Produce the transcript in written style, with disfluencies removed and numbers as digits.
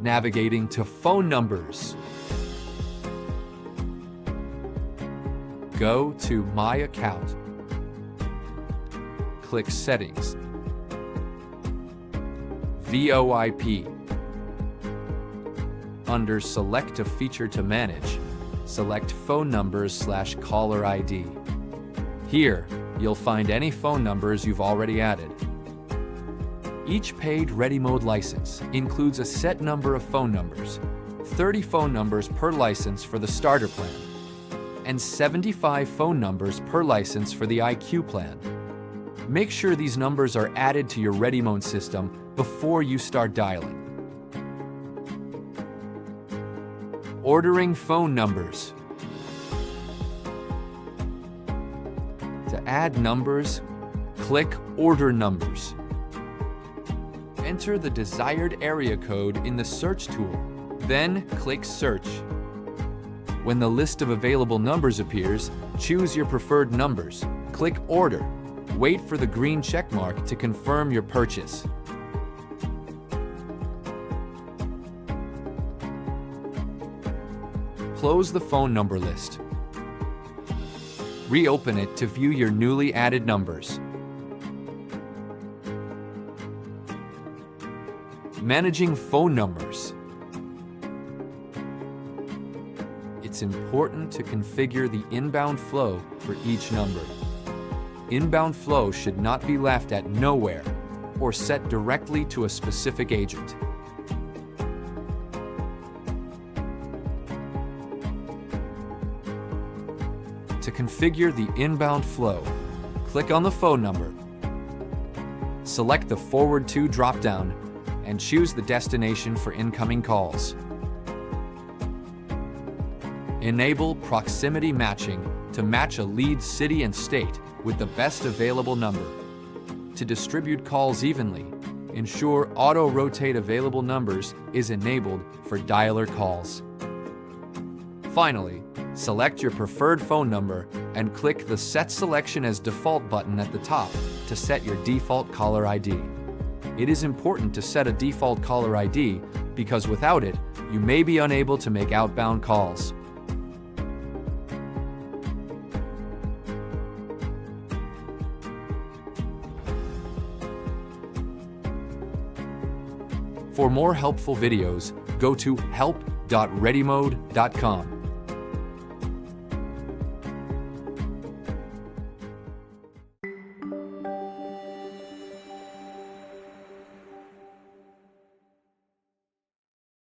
Navigating to phone numbers. Go to My Account. Click Settings. VoIP. Under Select a Feature to Manage, select Phone Numbers/Caller ID. Here, you'll find any phone numbers you've already added. Each paid Readymode license includes a set number of phone numbers, 30 phone numbers per license for the starter plan, and 75 phone numbers per license for the IQ plan. Make sure these numbers are added to your Readymode system before you start dialing. Ordering phone numbers. To add numbers, click Order Numbers. Enter the desired area code in the search tool, then click Search. When the list of available numbers appears, choose your preferred numbers, click Order. Wait for the green check mark to confirm your purchase. Close the phone number list. Reopen it to view your newly added numbers. Managing phone numbers. It's important to configure the inbound flow for each number. Inbound flow should not be left at nowhere or set directly to a specific agent. To configure the inbound flow, click on the phone number. Select the Forward to drop-down and choose the destination for incoming calls. Enable proximity matching to match a lead city and state with the best available number. To distribute calls evenly, ensure auto-rotate available numbers is enabled for dialer calls. Finally, select your preferred phone number and click the Set Selection as Default button at the top to set your default caller ID. It is important to set a default caller ID because without it, you may be unable to make outbound calls. For more helpful videos, go to help.readymode.com.